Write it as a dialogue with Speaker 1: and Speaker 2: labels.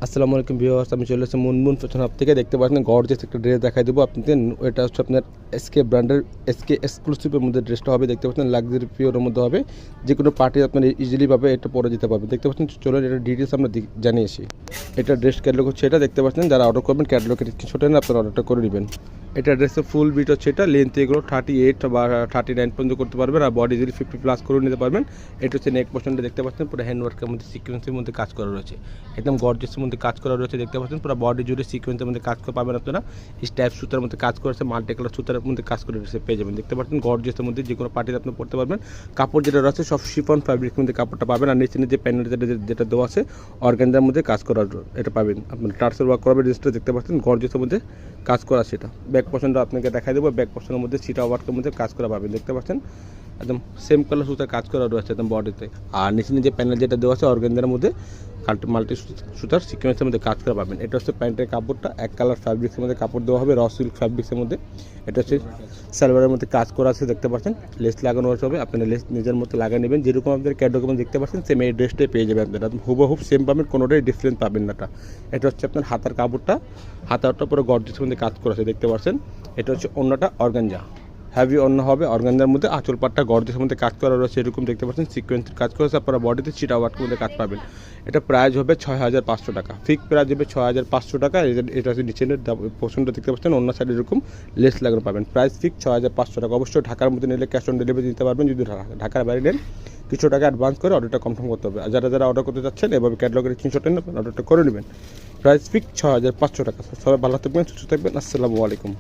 Speaker 1: আসসালামু আলাইকুম ভিউয়ার্স, আমি চলে এসেছি মুনমুন ফ্যাশন হাব থেকে। দেখতে পাচ্ছেন গর্জিয়াস একটা ড্রেস দেখাই দেবো আপনাদের। এটা হচ্ছে আপনার এসকে ব্র্যান্ডের এসকে এক্সক্লুসিভের মধ্যে ড্রেসটা হবে। দেখতে পাচ্ছেন লাক্সারি পিওরের মধ্যে হবে, যে কোনো পার্টি আপনার ইজিলি পাবে, এটা পরে যেতে পারবে। দেখতে পাচ্ছেন, চলুন এটা ডিটেলস আমরা জানিয়েছি। এটা ড্রেস ক্যাটালগ হচ্ছে এটা। দেখতে পাচ্ছেন, যারা অর্ডার করবেন ক্যাটালগের স্ক্রিনশট এনে আপনারা অর্ডারটা করে নেবেন। এটা ড্রেসের ফুল বিট হচ্ছে এটা। লেন্থ এগুলো 38 বা 39 পর্যন্ত করতে পারবেন, আর বডি ইজিলি 50+ করে নিতে পারবেন। এটা হচ্ছে নেক পোর্শনটা। দেখতে পাচ্ছেন পুরো হ্যান্ডওয়ার্কের মধ্যে সিকোয়েন্সের মধ্যে কাজ করা রয়েছে, একদম গর্জিয়াসের মধ্যে কাজ করা রয়েছে। দেখতে পাচ্ছেন পুরো বডি জুড়ে সিকোয়েন্সের মধ্যে কাজ করে পাবেন আপনারা। স্ট্যাপ সুতার মধ্যে কাজ করেছে, মাল্টি কালার সুতার মধ্যে কাজ করে রয়েছে, পেয়ে যাবেন। দেখতে পাচ্ছেন গর্জিয়াসের মধ্যে যে কোনো পার্টিতে আপনি পড়তে পারবেন। কাপড় যেটা রয়েছে সব শিফন ফ্যাব্রিকের মধ্যে কাপড়টা পাবেন, আর নিচে যে প্যানেল যেটা দেওয়া আছে অর্গানজার মধ্যে কাজ করা এটা পাবেন। আপনার টার্সেল ওয়ার্ক করাবেন ড্রেসটা। দেখতে পাচ্ছেন গর্জিয়াসের মধ্যে কাজ করা সেটা। ব্যাক পোর্শনটা আপনাকে দেখাই দেবো। ব্যাক পোর্শনের মধ্যে সিটা ওয়ার্কের মধ্যে কাজ করা পাবেন। দেখতে পাচ্ছেন একদম সেম কালার সুতার কাজ করা রয়েছে একদম বডিতে, আর নিচে যে প্যানেল যেটা দেওয়া আছে অর্গানজার মধ্যে মাল্টি সুতার সিকোয়েন্সের মধ্যে কাজ করা পাবেন। এটা হচ্ছে প্যান্টের কাপড়টা, এক কালার ফ্যাব্রিক্সের মধ্যে কাপড় দেওয়া হবে, র সিল্ক ফ্যাব্রিক্সের মধ্যে। এটা হচ্ছে সালোয়ারের মধ্যে কাজ করা আছে। দেখতে পাচ্ছেন লেস লাগানো হবে, আপনারা লেস নিজের মতো লাগিয়ে নেবেন। যেরকম আপনাদের ক্যাটালগ দেখতে পাচ্ছেন সেম এই ড্রেসটাই পেয়ে যাবেন আপনারা, হুবহুব সেম পাবেন, কোনোটাই ডিফারেন্স পাবেন না। এটা হচ্ছে আপনার হাতার কাপড়টা, হাতারটা পুরো গর্জিয়াসের মধ্যে কাজ করা আছে। দেখতে পাচ্ছেন এটা হচ্ছে অন্যটা অর্গানজা, হ্যাভি অন্য হবে অর্গানজার মধ্যে। আঁচল পাটটা গর্জিয়াসের মধ্যে কাজ করা রয়েছে, এরকম দেখতে পাচ্ছেন সিকোয়েন্সের কাজ করেছে। আপনারা বডিতে চিটা ওয়ার্কের মধ্যে কাজ পাবেন। এটা প্রাইস হবে 6500 টাকা, ফিক্স প্রাইস হবে 6500 টাকা। এটা হচ্ছে নিচের পোর্শনটা দেখতে পাচ্ছেন, অন্য সাইডে এরকম লেস লাগানো পাবেন। প্রাইস ফিক্স 6500 টাকা। অবশ্যই ঢাকার মধ্যে নিলে ক্যাশ অন ডেলিভারি দিতে পারবেন। যদি ঢাকার বাইরে নেন কিছু টাকা অ্যাডভান্স করে অর্ডারটা কনফার্ম করতে হবে। আর যারা অর্ডার করতে চাচ্ছেন এভাবে ক্যাটালগের স্ক্রিনশট নেন, অর্ডারটা করে নেবেন। প্রাইস ফিক্স 6500 টাকা। সবাই ভালো থাকবেন, সুস্থ থাকবেন। আসসালামু আলাইকুম।